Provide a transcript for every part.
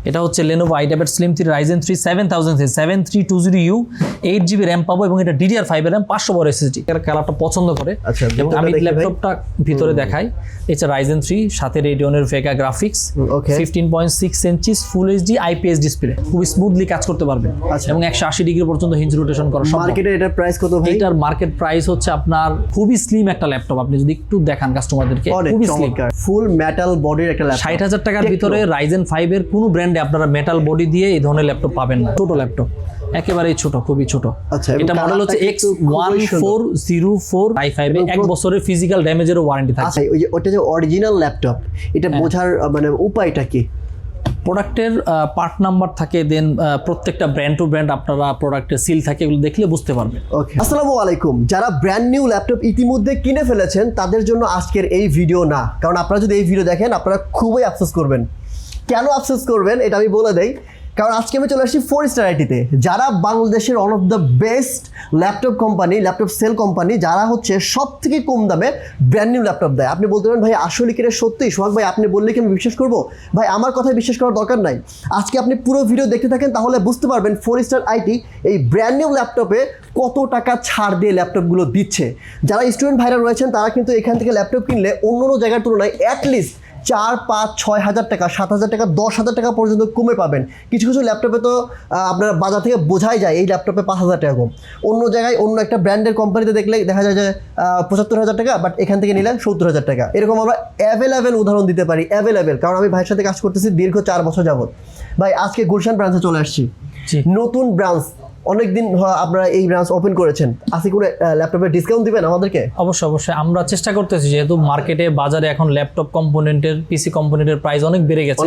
এটা হচ্ছে Lenovo IdeaPad Slim 3 Ryzen 3 7320U 8GB RAM পাবো এবং এটা DDR5 এর RAM 500 বড় SSD এর কালারটা পছন্দ করে। এবং আমি ল্যাপটপটা ভিতরে দেখাই, এটা Ryzen 3 সাথে Radeon-এর Vega graphics 15.6 inches full HD IPS display, খুব স্মুথলি কাজ করতে পারবে এবং 180 ডিগ্রি পর্যন্ত হিঞ্জ রোটেশন করা সম্ভব। মার্কেটে এটার প্রাইস কত ভাই? এটার মার্কেট প্রাইস হচ্ছে আপনার খুবই স্লিম একটা ল্যাপটপ, আপনি যদি একটু দেখান কাস্টমারদেরকে খুবই স্লিম, ফুল মেটাল বডির একটা ল্যাপটপ। 60,000 টাকার ভিতরে Ryzen 5 এর কোনো ব্র্যান্ডে আপনারা মেটাল বডি দিয়ে এই ধরনের ল্যাপটপ পাবেন না। ছোট ল্যাপটপ, একেবারেই ছোট, খুবই ছোট। আচ্ছা, এটা মডেল হচ্ছে X1404i5 এ 1 বছরের ফিজিক্যাল ড্যামেজেরও ওয়ারেন্টি থাকে। আচ্ছা, ওই যে ওটা যে অরিজিনাল ল্যাপটপ, এটা বোঝার মানে উপায়টা কি? প্রোডাক্টের পার্ট নাম্বার থাকে, দেন প্রত্যেকটা ব্র্যান্ড টু ব্র্যান্ড আপনারা প্রোডাক্টের সিল থাকে, এগুলো দেখলে বুঝতে পারবেন। ওকে, আসসালামু আলাইকুম। যারা ব্র্যান্ড নিউ ল্যাপটপ ইতিমধ্যে কিনে ফেলেছেন তাদের জন্য আজকের এই ভিডিও না, কারণ আপনারা যদি এই ভিডিও দেখেন আপনারা খুবই আফসোস করবেন। কেন আফসোস করবেন এটা আমি বলে দেই, কারণ আজকে আমি চলে আসছি 4 স্টার আইটিতে, যারা বাংলাদেশের one of the best laptop company, laptop sale company, যারা হচ্ছে সব থেকে কম দামে ব্র্যান্ড নিউ ল্যাপটপ দেয়। আপনি বলতে পারেন ভাই আসলে কি এটা সত্যি? সোহাগ ভাই আপনি বললে কি আমি বিশ্বাস করবো? ভাই আমার কথায় বিশ্বাস করার দরকার নাই, আজকে আপনি পুরো ভিডিও দেখতে থাকেন তাহলে বুঝতে পারবেন 4 স্টার আইটি এই ব্র্যান্ড নিউ ল্যাপটপে কত টাকা ছাড় দিয়ে ল্যাপটপগুলো দিচ্ছে। যারা স্টুডেন্ট ভাইরা রয়েছেন তারা কিন্তু এখান থেকে ল্যাপটপ কিনলে অন্য অন্য জায়গার তুলনায় অ্যাটলিস্ট 4, 5, 6 হাজার টাকা, 7 হাজার টাকা, 10 হাজার টাকা পর্যন্ত কমে পাবেন। কিছু কিছু ল্যাপটপে তো আপনার বাজার থেকে বোঝাই যায় এই ল্যাপটপে 5 হাজার টাকা কম। অন্য জায়গায় অন্য একটা ব্র্যান্ডের কোম্পানিতে দেখলে দেখা যায় যে 75 হাজার টাকা, বাট এখান থেকে নিলেন 70 হাজার টাকা। এরকম আমরা অ্যাভেলেবেল উদাহরণ দিতে পারি, অ্যাভেলেবেল, কারণ আমি ভাইয়ের সাথে কাজ করতেছি দীর্ঘ 4 বছর যাবত। ভাই আজকে গুলশান ব্রাঞ্চে চলে আসছি, নতুন ব্রাঞ্চ, অনেকদিন আপনারা এই ব্রাঞ্চ ওপেন করেছেন, আজকে কোনো ল্যাপটপের ডিসকাউন্ট দিবেন আমাদেরকে? অবশ্যই অবশ্যই, আমরা চেষ্টা করতেছি, যেহেতু মার্কেটে বাজারে এখন ল্যাপটপ কম্পোনেন্টের, পিসি কম্পোনেন্টের প্রাইস অনেক বেড়ে গেছে,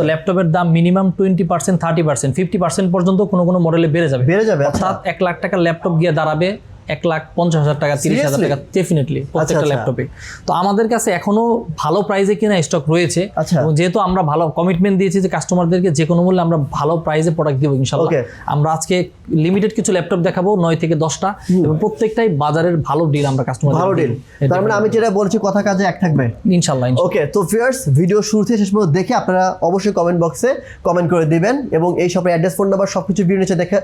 তো ল্যাপটপের দাম মিনিমাম 20%, 30%, 50% পর্যন্ত কোনো কোনো মডেলে বেড়ে যাবে। অর্থাৎ 1 লাখ টাকার ল্যাপটপ গিয়ে দাঁড়াবে 1,50,000 টাকা, 30,000 টাকা ডেফিনেটলি প্রত্যেকটা ল্যাপটপে। তো আমাদের কাছে এখনো ভালো প্রাইসে কিনা স্টক রয়েছে, এবং যেহেতু আমরা ভালো কমিটমেন্ট দিয়েছি যে কাস্টমারদেরকে যে কোনো মূল্যে আমরা ভালো প্রাইসে প্রোডাক্ট দিব ইনশাআল্লাহ। আমরা আজকে লিমিটেড কিছু ল্যাপটপ দেখাবো 9 থেকে 10টা, এবং প্রত্যেকটাই বাজারের ভালো ডিল আমরা কাস্টমারদের ভালো ডিল। তার মানে আমি যেটা বলছি কথা কাজে এক থাকবে ইনশাআল্লাহ। ওকে, তো ভিউয়ার্স ভিডিও শুরু থেকে শেষ পর্যন্ত দেখে আপনারা অবশ্যই কমেন্ট বক্সে কমেন্ট করে দিবেন, এবং এই শপের অ্যাড্রেস, ফোন নাম্বার সবকিছু ভিডিও নিচে দেখে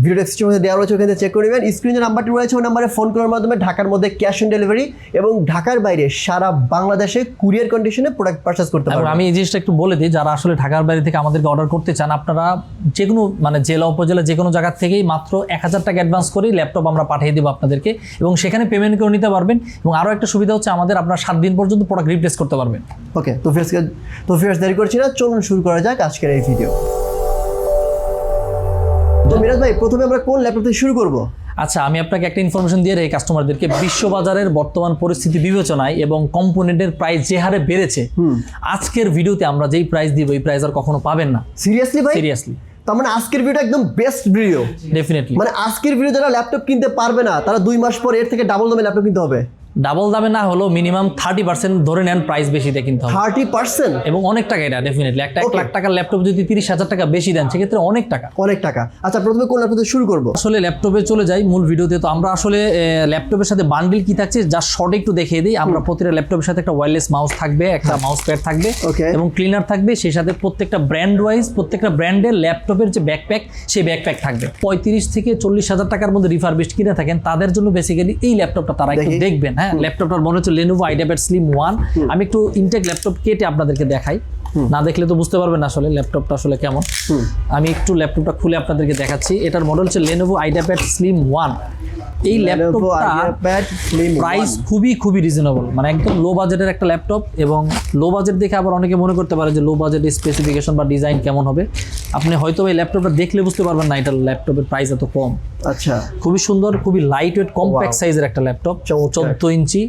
ভিডিও ডেসক্রিপশনে দেওয়া রয়েছে, ওখানে চেক করে নেবেন। স্ক্রিনে নাম্বারটি রয়েছে, ওই নাম্বারে ফোন করার মাধ্যমে ঢাকার মধ্যে ক্যাশ অন ডেলিভারি এবং ঢাকার বাইরে সারা বাংলাদেশে কুরিয়ার কন্ডিশনে প্রোডাক্ট পারচেজ করতে পারবেন। আমি এই জিনিসটা একটু বলে দিই, যারা আসলে ঢাকার বাইরে থেকে আমাদেরকে অর্ডার করতে চান, আপনারা যে কোনো মানে জেলা উপজেলা যে কোনো জায়গা থেকেই মাত্র 1,000 টাকা অ্যাডভান্স করেই ল্যাপটপ আমরা পাঠিয়ে দেবো আপনাদেরকে, এবং সেখানে পেমেন্ট করে নিতে পারবেন। এবং আরও একটা সুবিধা হচ্ছে আমাদের আপনার 7 দিন পর্যন্ত প্রোডাক্ট রিপ্লেস করতে পারবেন। ওকে, তো ভিউয়ার্স দেরি করছি না, চলুন শুরু করা যাক আজকের এই ভিডিও। তো মিরাজ ভাই, প্রথমে আমরা কোন ল্যাপটপ থেকে শুরু করব? আচ্ছা, আমি আপনাকে একটা ইনফরমেশন দিয়ে রাখি কাস্টমারদেরকে, বিশ্ববাজারের বর্তমান পরিস্থিতি বিবেচনায় এবং কম্পোনেন্টের প্রাইস যে হারে বেড়েছে, আজকের ভিডিওতে আমরা যেই প্রাইস দিব এই প্রাইস আর কখনো পাবেন না। সিরিয়াসলি ভাই? সিরিয়াসলি। তার মানে আজকের ভিডিওটা একদম বেস্ট ভিডিও। ডেফিনেটলি। মানে আজকের ভিডিও যারা ল্যাপটপ কিনতে পারবে না তারা 2 মাস পর এর থেকে ডাবল দামে ল্যাপটপ কিনতে হবে। ডাবল দামে না হলো মিনিমাম 30% ধরে নেন, প্রাইস বেশি দিয়ে কিনতে হবে। 30%? এবং অনেক টাকা এটা ডেফিনেটলি। একটা 1 লাখ টাকার ল্যাপটপ যদি 30,000 টাকা বেশি দেন সেক্ষেত্রে অনেক টাকা। আচ্ছা, প্রথমে কোন ল্যাপটপ থেকে শুরু করব? আসলে ল্যাপটপে চলে যাই মূল ভিডিওতে। তো আমরা আসলে ল্যাপটপের সাথে বান্ডিল কি থাকছে যা শর্ট একটু দেখিয়ে দিই। আমরা প্রতিটা ল্যাপটপের সাথে একটা ওয়্যারলেস মাউস থাকবে, একটা মাউস প্যাড থাকবে এবং ক্লিনার থাকবে। সেই সাথে প্রত্যেকটা ব্র্যান্ড ওয়াইজ প্রত্যেকটা ব্র্যান্ডের ল্যাপটপের যে ব্যাকপ্যাক, সেই ব্যাকপ্যাক থাকবে। 35 থেকে 40,000 টাকার মধ্যে রিফারবিশড কিনে থাকেন তাদের জন্য বেসিক্যালি এই ল্যাপটপটা তারা একটু দেখবেন। হ্যাঁ, ল্যাপটপটার মনে হচ্ছে Lenovo IdeaPad Slim 1। আমি একটু ইনটেক ল্যাপটপ কেটে আপনাদেরকে দেখাই, না দেখলে তো বুঝতে পারবেন না আসলে ল্যাপটপটা আসলে কেমন। আমি একটু ল্যাপটপটা খুলে আপনাদেরকে দেখাচ্ছি। এটার মডেল হচ্ছে Lenovo IdeaPad Slim 1। এই ল্যাপটপটা প্রাইস খুবই রিজনেবল, মানে একদম লো বাজেটের একটা ল্যাপটপ। এবং লো বাজেট দেখে আবার অনেকে মনে করতে পারে যে লো বাজেটের স্পেসিফিকেশন বা ডিজাইন কেমন হবে। আপনি হয়তো এই ল্যাপটপটা দেখলে বুঝতে পারবেন না এটা ল্যাপটপের প্রাইস এত কম। আচ্ছা, খুবই সুন্দর, খুবই লাইট ওয়েট কম্প্যাক্ট সাইজের একটা ল্যাপটপ, 14 ইঞ্চি,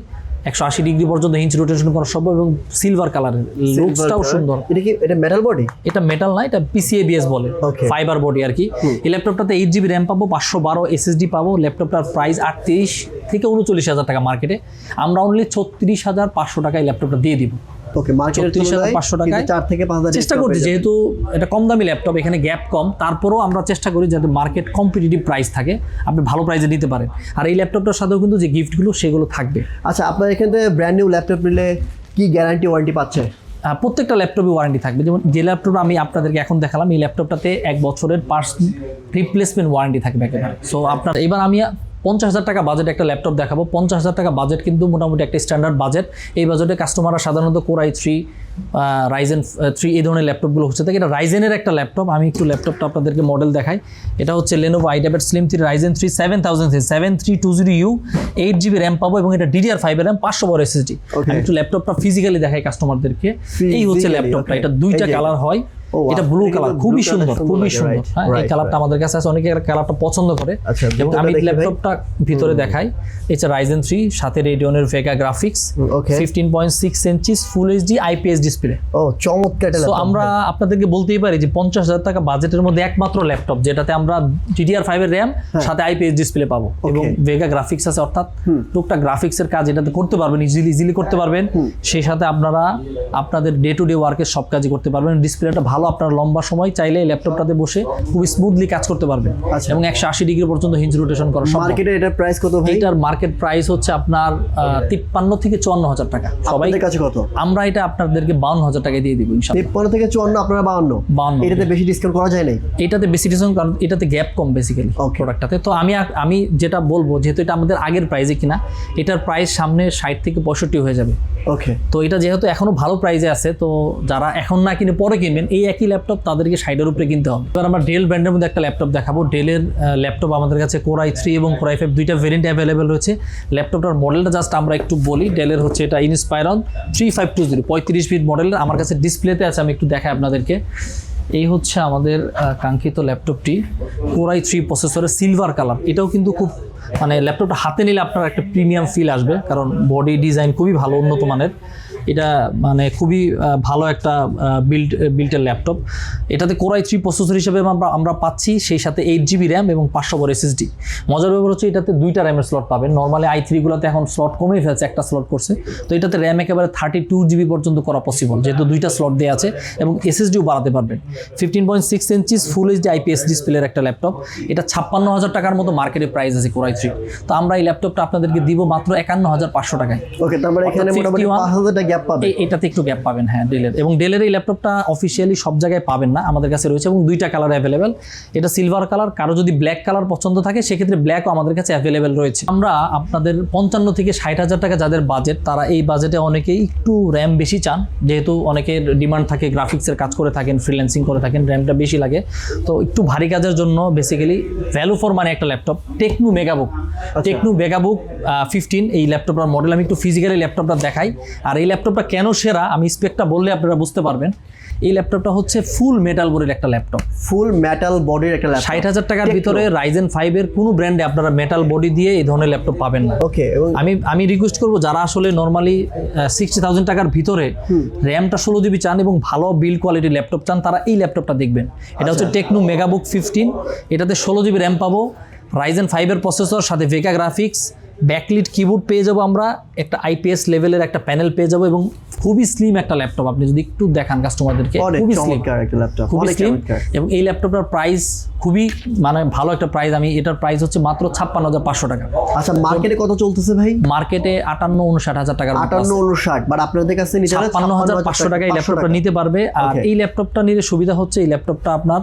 180 ডিগ্রি পর্যন্ত হিঞ্জ রোটেশন করা সম্ভব, এবং সিলভার কালারের, লুকসটাও সুন্দর। এটা মেটাল বডি? এটা মেটাল না, এটা PCABS বলে, ফাইবার বডি আর কি। এই ল্যাপটপটাতে 8GB RAM পাবো, 512 SSD পাবো। ল্যাপটপটার প্রাইস 38 থেকে 39,000 টাকা মার্কেটে। আমরা অনলি 36,500 টাকায় ল্যাপটপটা দিয়ে দিব। ওকে, মার্কেটে 36,500 টাকায় 4 থেকে 5,000 চেষ্টা করছি, যেহেতু এটা কম দামি ল্যাপটপ, এখানে গ্যাপ কম, তারপরেও আমরা চেষ্টা করি যাতে মার্কেট কম্পিটিটিভ প্রাইস থাকে, আপনি ভালো প্রাইসে নিতে পারেন। আর এই ল্যাপটপটার সাথেও কিন্তু যে গিফটগুলো সেগুলো থাকবে। আচ্ছা, আপনার এখান থেকে ব্র্যান্ড নিউ ল্যাপটপ নিলে কি গ্যারান্টি ওয়ারেন্টি পাচ্ছে? প্রত্যেকটা ল্যাপটপে ওয়ারেন্টি থাকবে। যেমন যে ল্যাপটপটা আমি আপনাদেরকে এখন দেখালাম, এই ল্যাপটপটাতে 1 বছরের পার্টস রিপ্লেসমেন্ট ওয়ারেন্টি থাকবে একেবারে। সো আপনার এবার আমি 50,000 টাকা বাজেট একটা ল্যাপটপ দেখাবো। 50,000 টাকা বাজেট কিন্তু মোটামুটি একটা স্ট্যান্ডার্ড বাজেট। এই বাজেটে কাস্টমাররা সাধারণত Core i3, Ryzen 3 এই ধরনের ল্যাপটপগুলো হচ্ছে থাকে। এটা রাইজেনের একটা ল্যাপটপ। আমি একটু ল্যাপটপটা আপনাদেরকে মডেল দেখাই। এটা হচ্ছে Lenovo IdeaPad Slim 3 Ryzen 3 7320U, 8GB RAM পাবো এবং এটা DDR5 এর র্যাম, 500 বড় SSD। আমি একটু ল্যাপটপটা ফিজিক্যালি দেখাই কাস্টমারদেরকে। এই হচ্ছে ল্যাপটপটা। এটা দুইটা কালার হয়। এটা ব্লু কালার, খুবই সুন্দর, খুবই সুন্দর। হ্যাঁ, এই কালারটা আমাদের কাছে আছে, অনেকে কালারটা পছন্দ করে। এবং আমি ল্যাপটপটা ভিতরে দেখাই। এটা Ryzen 3 সাথে Radeon-এর Vega graphics, 15.6 inches full HD IPS display. ও চমৎকার একটা ল্যাপটপ। আমরা আপনাদেরকে বলতেই পারি যে 50,000 টাকা বাজেটের মধ্যে একমাত্র ল্যাপটপ যেটাতে আমরা DDR5 এর RAM সাথে IPS ডিসপ্লে পাবো এবং Vega গ্রাফিক্স আছে, অর্থাৎ টুকটাক গ্রাফিক্সের কাজ এটাতে করতে পারবেন, ইজিলি করতে পারবেন। সেই সাথে আপনারা আপনাদের ডে টু ডে ওয়ার্কের সব কাজই করতে পারবেন। ডিসপ্লেটা ভালো, আপনার লম্বা সময় চাইলে এই ল্যাপটপটাতে বসে খুব স্মুথলি কাজ করতে পারবেন এবং 180 ডিগ্রি পর্যন্ত হিঞ্জ রোটেশন করা সম্ভব। মার্কেটে এটার প্রাইস কত ভাই? এটার মার্কেট প্রাইস হচ্ছে আপনার 53 থেকে 54,000 টাকা। সবাই কাছে কত? আমরা এটা আপনাদেরকে 52,000 টাকায় দিয়ে দিব ইনশাআল্লাহ। 53 থেকে 54, আপনারা 52। এটাতে বেশি ডিসকাউন্ট করা যায় না? এটাতে বেশি ডিসকাউন্ট, কারণ এটাতে গ্যাপ কম বেসিক্যালি প্রোডাক্টটাতে। তো আমি যেটা বলবো, যেহেতু এটা আমাদের আগের প্রাইসে কিনা, এটার প্রাইস সামনে 60 থেকে 65 হয়ে যাবে। ওকে, তো এটা যেহেতু এখনো ভালো প্রাইসে আছে, তো যারা এখন না কিনে পরে কিনবেন, এই একই ল্যাপটপ তাদেরকে 60-এর উপরে কিনতে হবে। এবার আমরা ডেল ব্র্যান্ডের মধ্যে একটা ল্যাপটপ দেখাবো। ডেলের ল্যাপটপ আমাদের কাছে Core i3 এবং Core i5 দুইটা ভেরিয়েন্ট অ্যাভেলেবেল রয়েছে। ল্যাপটপটার মডেলটা জাস্ট আমরা একটু বলি। ডেলের হচ্ছে এটা Inspiron 3520, 35 ফিট মডেলের। আমার কাছে ডিসপ্লেতে আছে, আমি একটু দেখাই আপনাদেরকে। এই হচ্ছে আমাদের কাঙ্ক্ষিত ল্যাপটপটি, Core i3 প্রসেসরের সিলভার কালার। এটাও কিন্তু খুব ল্যাপটপটা হাতে নিলে আপনার একটা প্রিমিয়াম ফিল আসবে, কারণ বডি ডিজাইন খুবই ভালো, উন্নত মানের। এটা খুবই ভালো একটা বিল্টের ল্যাপটপ। এটাতে Core i3 প্রসেসর হিসেবে আমরা পাচ্ছি, সেই সাথে 8GB র্যাম এবং 500 বড় SSD। মজার ব্যাপার হচ্ছে এটাতে 2টা র্যামের স্লট পাবেন। নর্মালি i3গুলোতে এখন স্লট কমে ফেলছে, একটা স্লট করছে। তো এটাতে র্যাম একেবারে 32GB পর্যন্ত করা পসিবল, যেহেতু 2টা স্লট দেওয়া আছে, এবং SSDও বাড়াতে পারবেন। 15.6 ইঞ্চিস ফুল এইচডি IPS ডিসপ্লের একটা ল্যাপটপ। এটা 56,000 টাকার মতো মার্কেটে প্রাইস আছে Core i3। তো আমরা এই ল্যাপটপটা আপনাদেরকে দিব মাত্র 51,500 টাকায়। ওকে, তার মানে এখানে মোটামুটি 5,000 টাকা গ্যাপ পাবেন। এটাতে একটু গ্যাপ পাবেন, হ্যাঁ, ডেলের। এবং ডেলের এই ল্যাপটপটা অফিসিয়ালি সব জায়গায় পাবেন না, আমাদের কাছে রয়েছে, এবং 2টা কালার অ্যাভেলেবেল। এটা সিলভার কালার, কারো যদি ব্ল্যাক কালার পছন্দ থাকে সেক্ষেত্রে ব্ল্যাকও আমাদের কাছে অ্যাভেলেবেল রয়েছে। আমরা আপনাদের 55 থেকে 60,000 টাকা যাদের বাজেট, তারা এই বাজেটে অনেকেই একটু র্যাম বেশি চান, যেহেতু অনেকের ডিমান্ড থাকে, গ্রাফিক্সের কাজ করে থাকেন, ফ্রিল্যান্সিং করে থাকেন, র্যামটা বেশি লাগে। তো একটু ভারী কাজের জন্য বেসিক্যালি ভ্যালু ফর মানি একটা ল্যাপটপ, টেকনো মেগাবুক 15 এই ল্যাপটপটার মডেল। আমি একটু ফিজিক্যালি ল্যাপটপটা দেখাই। আর এই ল্যাপটপটা কেন সেরা, আমি স্পেকটা বললে আপনারা বুঝতে পারবেন। এই ল্যাপটপটা হচ্ছে ফুল মেটাল বডির একটা ল্যাপটপ। ফুল মেটাল বডির একটা ল্যাপটপ। 60,000 টাকার ভিতরে Ryzen 5 এর কোনো ব্র্যান্ডে আপনারা মেটাল বডি দিয়ে এই ধরনের ল্যাপটপ পাবেন না। ওকে, আমি রিকোয়েস্ট করবো, যারা আসলে নরমালি 60,000 টাকার ভিতরে র্যামটা 16GB চান এবং ভালো বিল্ড কোয়ালিটির ল্যাপটপ চান, তারা এই ল্যাপটপটা দেখবেন। এটা হচ্ছে টেকনো মেগাবুক 15। এটাতে 16GB র্যাম পাবো, Ryzen 5 এর প্রসেসর, সাথে Vega গ্রাফিক্স, ব্যাকলিট কিবোর্ড পেয়ে যাবো আমরা, একটা IPS লেভেলের একটা প্যানেল পেয়ে যাবো, এবং খুবই স্লিম একটা ল্যাপটপ। আপনি যদি একটু দেখান কাস্টমারদেরকে, খুবই স্লিম একটা ল্যাপটপ, খুবই স্লিম। এবং এই ল্যাপটপটার প্রাইস খুবই ভালো একটা প্রাইস। এটার প্রাইস হচ্ছে মাত্র 56,500 টাকা। আচ্ছা, মার্কেটে কত চলতেছে ভাই? মার্কেটে 58-59,000 টাকার, 58-59, বাট আপনাদের কাছে নিতে 56,500 টাকা এই ল্যাপটপটা নিতে পারবে। আর এই ল্যাপটপটা নিলে সুবিধা হচ্ছে, এই ল্যাপটপটা আপনার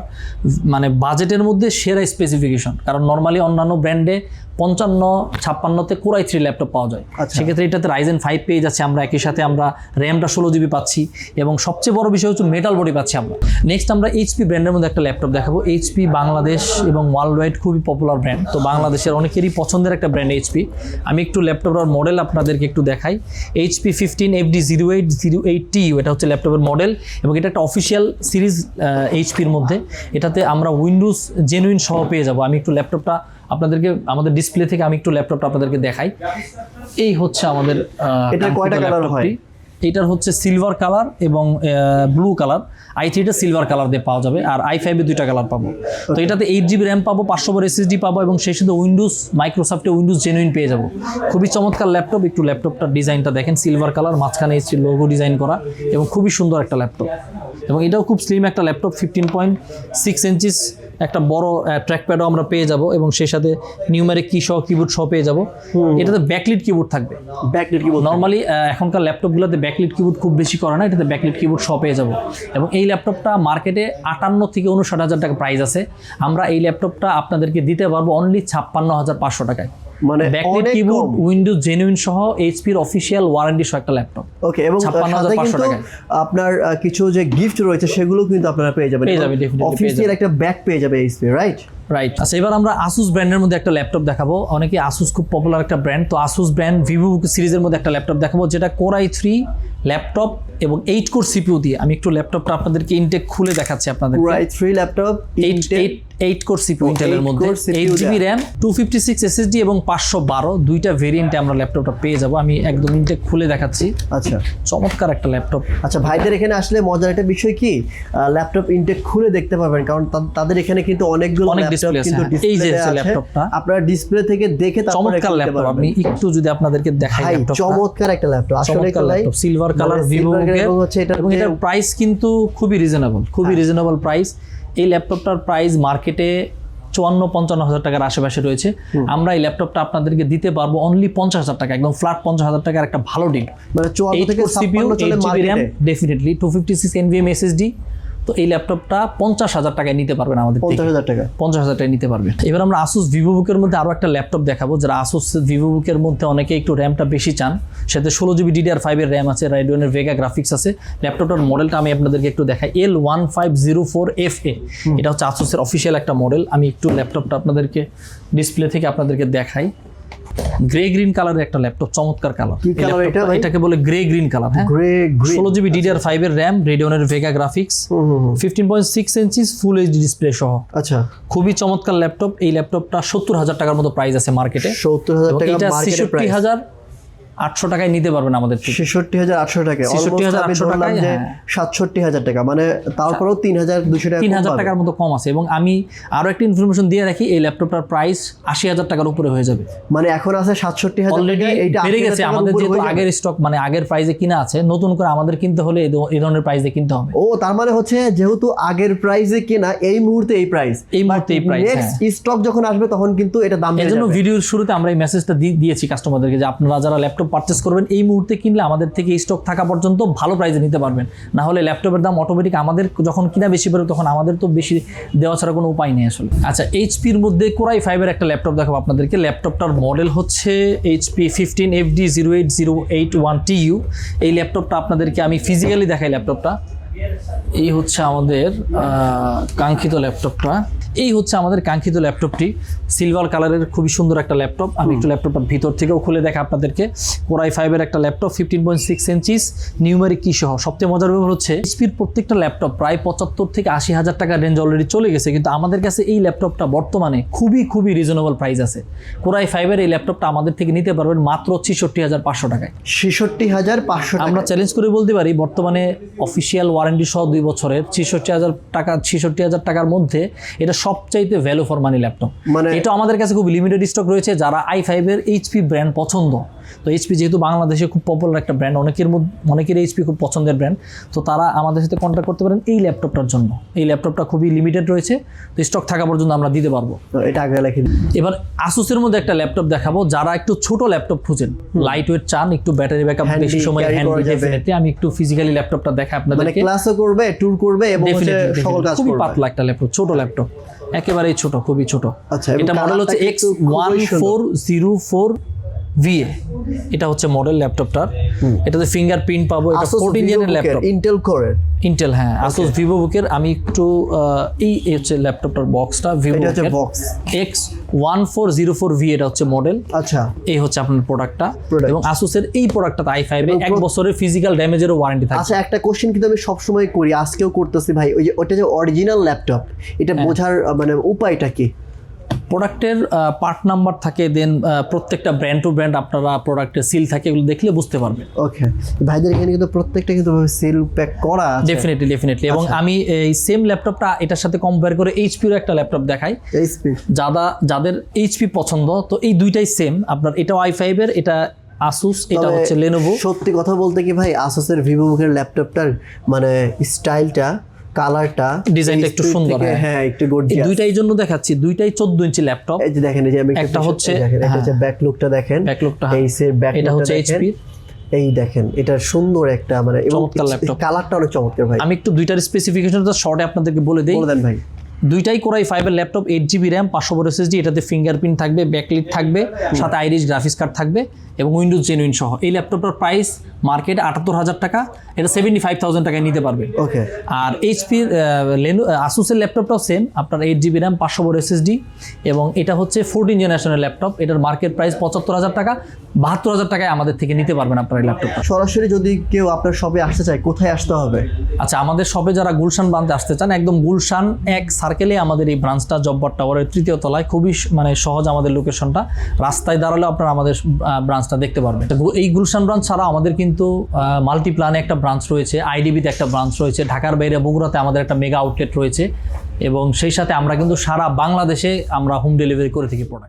বাজেটের মধ্যে সেরা স্পেসিফিকেশন, কারণ নর্মালি অন্যান্য ব্র্যান্ডে 55-56তে Core i3 ল্যাপটপ পাওয়া যায়। সেক্ষেত্রে এটাতে Ryzen 5 পেয়ে যাচ্ছে আমরা, একই সাথে আমরা র্যামটা 16GB পাচ্ছি, এবং সবচেয়ে বড় বিষয় হচ্ছে মেটাল বডি পাচ্ছি আমরা। নেক্সট আমরা HP ব্র্যান্ডের মধ্যে একটা ল্যাপটপ দেখাবো। HP বাংলাদেশ এবং ওয়ার্ল্ড ওয়াইড খুবই পপুলার ব্র্যান্ড। তো বাংলাদেশের অনেকেরই পছন্দের একটা ব্র্যান্ড HP। আমি একটু ল্যাপটপের মডেল আপনাদেরকে একটু দেখাই। HP 15 FD08TU, এটা হচ্ছে ল্যাপটপের মডেল, এবং এটা একটা অফিসিয়াল সিরিজ HP-র মধ্যে। এটাতে আমরা উইন্ডোজ জেনুইন সহ পেয়ে যাবো। আমি একটু ল্যাপটপটা আপনাদেরকে আমাদের ডিসপ্লে থেকে আমি একটু ল্যাপটপটা আপনাদেরকে দেখাই। এই হচ্ছে আমাদের এটা কয়টা কালার হয়? এটার হচ্ছে সিলভার কালার এবং ব্লু কালার। i3টা সিলভার কালার দিয়ে পাওয়া যাবে, আর i5-এ 2টা কালার পাবো। তো এটাতে 8GB র্যাম পাবো, 500 বড় SSD পাবো, এবং সেই সাথে মাইক্রোসফটে উইন্ডোজ জেনুইন পেয়ে যাবো। খুবই চমৎকার ল্যাপটপ। একটু ল্যাপটপটার ডিজাইনটা দেখেন, সিলভার কালার, মাঝখানে এসছে লোগো ডিজাইন করা, এবং খুবই সুন্দর একটা ল্যাপটপ। এবং এটাও খুব স্লিম একটা ল্যাপটপ, 15.6 ইঞ্চিস একটা বড় ট্র্যাক প্যাডও আমরা পেয়ে যাব এবং সেই সাথে নিউমেরিক কি সহ কিবোর্ড সহ পেয়ে যাব। এটাতে ব্যাকলিট কিবোর্ড থাকবে। ব্যাকলিট কিবোর্ড নরমালি এখনকার ল্যাপটপগুলোতে ব্যাকলিট কিবোর্ড খুব বেশি করে না, এটাতে ব্যাকলিট কিবোর্ড সহ পেয়ে যাব। এবং এই ল্যাপটপটা মার্কেটে 58 থেকে 59,000 টাকা প্রাইস আছে, আমরা এই ল্যাপটপটা আপনাদেরকে দিতে পারবো অনলি 56,500 টাকায়। মানে ব্যাকলিট কিবোর্ড, উইন্ডোজ জেনুইন সহ এইচপির অফিশিয়াল ওয়ারেন্টি সহ একটা ল্যাপটপ। ওকে, এবং 56,500 টাকায় আপনার কিছু যে গিফট রয়েছে সেগুলো কিন্তু আপনারা পেয়ে যাবেন। অফিসিয়াল একটা ব্যাগ পেয়ে যাবে এইচপি, রাইট? রাইট। আচ্ছা, এবার আমরা আসুস ব্র্যান্ডের মধ্যে একটা ল্যাপটপ দেখাবো। অনেকে আসুস খুব পপুলার একটা ব্র্যান্ড, তো আসুস ব্র্যান্ড ভিভোবুক সিরিজের মধ্যে একটা ল্যাপটপ দেখাবো যেটা কোর i3 ল্যাপটপ এবং 8 কোর সিপিইউ দিয়ে। আমি একটু ল্যাপটপটা আপনাদেরকে ইনটেক খুলে দেখাচ্ছি আপনাদের। Core i3 laptop 8 core CPU ইন্টেলের মধ্যে, 8GB RAM, 256 SSD এবং 512 দুইটা ভেরিয়েন্টে আমরা ল্যাপটপটা পেয়ে যাব। আমি একদম ইনটেক খুলে দেখাচ্ছি। আচ্ছা, চমৎকার একটা ল্যাপটপ। আচ্ছা, ভাইদের এখানে আসলে মজার একটা বিষয় কি, ল্যাপটপ ইনটেক খুলে দেখতে পারবেন, কারণ তাদের এখানে কিন্তু অনেকগুলো ল্যাপটপ কিন্তু এই যে ডিসপ্লে ল্যাপটপটা আপনারা ডিসপ্লে থেকে দেখে তারপরে চমৎকার ল্যাপটপ। আমি একটু যদি আপনাদেরকে দেখাই ল্যাপটপটা, চমৎকার একটা ল্যাপটপ আসলে ল্যাপটপ সিলভার কালার ভিভোবুকের, এবং এটার প্রাইস কিন্তু খুবই রিজনেবল, খুবই রিজনেবল প্রাইস। এই ল্যাপটপটার প্রাইস মার্কেটে 54-55,000 টাকার আশেপাশে রয়েছে। আমরা এই ল্যাপটপটা আপনাদেরকে দিতে পারবো অনলি 50,000 টাকা, একদম ফ্ল্যাট 50,000 টাকার একটা ভালো ডিল। মানে 54 থেকে 56 চলে মার্কেটে, ডেফিনেটলি 256 NVMe SSD। তো এই ল্যাপটপটা 50,000 টাকায় নিতে পারবেন আমাদের থেকে। 50,000 টাকা, 50,000 টাকায় নিতে পারবেন। এবার আমরা আসুস ভিভোবুকের মধ্যে আরো একটা ল্যাপটপ দেখাবো, যারা আসুস ভিভোবুকের মধ্যে অনেকে একটু র্যামটা বেশি চান, সাথে 16GB DDR5 এর র্যাম আছে, রাইডনের ভেগা গ্রাফিক্স আছে। ল্যাপটপটার মডেলটা আমি আপনাদেরকে একটু দেখাই, L1504FA। এটা হচ্ছে আসুসের অফিসিয়াল একটা মডেল। আমি একটু ল্যাপটপটা আপনাদেরকে ডিসপ্লে থেকে আপনাদেরকে দেখাই। গ্রে গ্রিন কালারের একটা ল্যাপটপ, চমৎকার কালার। কি কালার এটা ভাই? এটাকে বলে গ্রে গ্রিন কালার। হ্যাঁ, গ্রে গ্রিন, 16GB DDR5 এর র্যাম, রেডিয়নের Vega graphics, 15.6 inches full HD display সহ। আচ্ছা, খুবই চমৎকার ল্যাপটপ। এই ল্যাপটপটা 70,000 টাকার মতো প্রাইস আছে মার্কেটে। 70,000 টাকা এটা মার্কেটে প্রাইস। 66,800 টাকায় নিতে পারবেন আমাদের থেকে। 66,800 টাকা, 66,800 টাকায়, 67,000 টাকা, মানে তারপরেও 3,200 টাকা, 3,000 টাকার মতো কম আছে। এবং আমি আরো একটা ইনফরমেশন দিয়ে রাখি, এই ল্যাপটপটার প্রাইস 80,000 টাকার উপরে হয়ে যাবে। মানে এখন আছে 67,000 অলরেডি বেড়ে গেছে। আমাদের যেহেতু আগের স্টক, মানে আগের প্রাইসে কিনা আছে, নতুন করে আমাদের কিনতে হলে এই ধরনের প্রাইসে কিনতে হবে। ও, তার মানে হচ্ছে যেহেতু আগের প্রাইসে কেনা, এই মুহূর্তে এই প্রাইস, এই মুহূর্তে এই প্রাইস। নেক্সট স্টক যখন আসবে তখন কিন্তু এটা দাম বেড়ে যাবে। এজন্য ভিডিওর শুরুতে আমরা এই মেসেজটা দিয়েছি কাস্টমারদেরকে যে আপনারা যারা ল্যাপটপ পারচেজ করবেন, এই মুহূর্তে কিনলে আমাদের থেকে স্টক থাকা পর্যন্ত ভালো প্রাইসে নিতে পারবেন। না হলে ল্যাপটপের দাম অটোমেটিক আমাদের যখন কিনা বেশি পড়ে, তখন আমাদের তো বেশি দেওয়া ছাড়া কোনো উপায় নেই আসলে। আচ্ছা, এইচপির মধ্যে কোর i5 এর একটা ল্যাপটপ দেখাবো আপনাদেরকে। ল্যাপটপটার মডেল হচ্ছে HP 15FD08081TU। এই ল্যাপটপটা আপনাদেরকে আমি ফিজিক্যালি দেখাই। ল্যাপটপটা এই হচ্ছে আমাদের কাঙ্ক্ষিত ল্যাপটপটা। এই হচ্ছে আমাদের কাঙ্ক্ষিত ল্যাপটপটি, সিলভার কালারের খুবই সুন্দর একটা ল্যাপটপ। আমি একটু ল্যাপটপটা ভিতর থেকেও খুলে দেখা আপনাদেরকে। কোর i5 এর একটা ল্যাপটপ, 15.6 ইঞ্চিস, নিউমেরিক কি সহ। সবচেয়ে মজার ব্যাপার হচ্ছে এইচপির প্রত্যেকটা ল্যাপটপ প্রায় 75 থেকে 80,000 টাকার রেঞ্জ অলরেডি চলে গেছে, কিন্তু আমাদের কাছে এই ল্যাপটপটা বর্তমানে খুবই রিজনেবল প্রাইস আছে। কোর i5 এর এই ল্যাপটপটা আমাদের থেকে নিতে পারবেন মাত্র 66,500 টাকায়। 66,500 টাকা। আমরা চ্যালেঞ্জ করে বলতে পারি বর্তমানে অফিসিয়াল ওয়ারেন্টি সহ 2 বছরের 66,000 টাকার মধ্যে এটা সবচাইতে ভ্যালু ফর মানি ল্যাপটপ। মানে এটা আমাদের কাছে খুব লিমিটেড স্টক রয়েছে। যারা i5 এর এইচপি ব্র্যান্ড পছন্দ, তো এইচপি যেহেতু বাংলাদেশে খুব পপুলার একটা ব্র্যান্ড, অনেকের এইচপি খুব পছন্দের ব্র্যান্ড, তো তারা আমাদের সাথে কন্ট্যাক্ট করতে পারেন এই ল্যাপটপটার জন্য। এই ল্যাপটপটা খুবই লিমিটেড রয়েছে, তো স্টক থাকা পর্যন্ত আমরা দিতে পারবো। এটা আগে লিখে। এবার আসুসের মধ্যে একটা ল্যাপটপ দেখাবো, যারা একটু ছোট ল্যাপটপ খুঁজেন, লাইট ওয়েট চান, একটু ব্যাটারি ব্যাকআপ বেশি সময় হ্যান্ডেল, ডেফিনেটলি আমি একটু ফিজিক্যালি ল্যাপটপটা দেখাই আপনাদেরকে। মানে ক্লাসও করবে, ট্যুর করবে এবং সকল কাজ করবে। খুবই পাতলা একটা ল্যাপটপ, ছোট ল্যাপটপ, একেবারেই ছোট, খুবই ছোট। আচ্ছা, এটা মডেল হচ্ছে X1404VA। এটা হচ্ছে মডেল ল্যাপটপটার। এটাতে ফিঙ্গারপ্রিন্ট পাবো। এটা 14 জেনের ল্যাপটপ, ইন্টেল কোরের, ইন্টেল। হ্যাঁ, আসুস ভিভোবুকের। আমি একটু এই হচ্ছে ল্যাপটপটার বক্সটা, ভিভোবুকের বক্স X1404VA, এটা হচ্ছে মডেল। আচ্ছা, এই হচ্ছে আপনার প্রোডাক্টটা। এবং আসুসের এই প্রোডাক্টটা i5 এ 1 বছরের ফিজিক্যাল ড্যামেজেরও ওয়ারেন্টি থাকে। আচ্ছা, একটা কোশ্চেন কিন্তু আমি সবসময় করি, আজকেও করতেছি ভাই, ওই যে ওটা যে অরিজিনাল ল্যাপটপ, এটা বোঝার মানে উপায়টা কি? প্রোডাক্টের পার্ট নাম্বার থাকে, দেন প্রত্যেকটা ব্র্যান্ড টু ব্র্যান্ড আপনারা প্রোডাক্টের সিল থাকে, এগুলো দেখলে বুঝতে পারবেন। ওকে, ভাইদের এখানে কিন্তু প্রত্যেকটা কিন্তু সিল প্যাক করা আছে। ডেফিনেটলি। এবং আমি এই সেম ল্যাপটপটা এটার সাথে কম্পেয়ার করে এইচপির একটা ল্যাপটপ দেখাই। এইচপি, যাদের এইচপি পছন্দ, তো এই দুইটাই সেম আপনার। এটা i5 এর, এটা আসুস, এটা হচ্ছে লেনোভো। সত্যি কথা বলতে কি ভাই, আসুসের ভিভোবুকের ল্যাপটপটার মানে স্টাইলটা কালারটা ডিজাইনটা একটু সুন্দর, হ্যাঁ একটু এই গর্জিয়াস। দুইটাই জন্য দেখাচ্ছি, দুইটাই 14 ইঞ্চি ল্যাপটপ। এই যে দেখেন, এই যে আমি একটা হচ্ছে এটা হচ্ছে ব্যাক লুকটা দেখেন, ব্যাক লুকটা, এই সে ব্যাক এটা হচ্ছে এইচপি। এই দেখেন এটা সুন্দর একটা মানে চমৎকার ল্যাপটপ, কালারটা অনেক চমৎকার ভাই। আমি একটু দুইটার স্পেসিফিকেশনটা শর্টে আপনাদেরকে বলে দেই। বলে দেন ভাই। দুইটাই কোরাই 5 এর ল্যাপটপ, 8GB র্যাম, 500 SSD, এটাতে ফিঙ্গারপ্রিন্ট থাকবে, ব্যাকলিট থাকবে, সাথে আইরিশ গ্রাফিক্স কার্ড থাকবে এবং উইন্ডোজ জেনুইন সহ। এই ল্যাপটপটার প্রাইস মার্কেট 78,000 টাকা, এটা 75,000 টাকায় নিতে পারবে। ওকে। আর এইচপির আসুসের ল্যাপটপটাও সেম, আপনার 8GB র্যাম, 500 SSD এবং এটা হচ্ছে 14 জেনারেশনের ল্যাপটপ। এটার মার্কেট প্রাইস 75,000 টাকা, 72,000 টাকায় আমাদের থেকে নিতে পারবেন আপনার এই ল্যাপটপটা। সরাসরি যদি কেউ আপনার শপে আসতে চায়, কোথায় আসতে হবে? আচ্ছা, আমাদের শপে যারা গুলশান ব্রাঞ্চে আসতে চান, একদম গুলশান 1 সার্কেলে আমাদের এই ব্রাঞ্চটা, জব্বার টাওয়ারের 3য় তলায়, খুবই মানে সহজ আমাদের লোকেশনটা। রাস্তায় দাঁড়ালেও আপনারা আমাদের ব্রাঞ্চটা দেখতে পারবেন। এই গুলশান ব্রাঞ্চ ছাড়া আমাদের কিন্তু মাল্টিপ্লানে একটা ব্রাঞ্চ রয়েছে, আইডিবিতে একটা ব্রাঞ্চ রয়েছে, ঢাকার বাইরে বগুড়াতে আমাদের একটা মেগা আউটলেট রয়েছে এবং সেই সাথে আমরা কিন্তু সারা বাংলাদেশে আমরা হোম ডেলিভারি করে থাকি প্রোডাক্ট।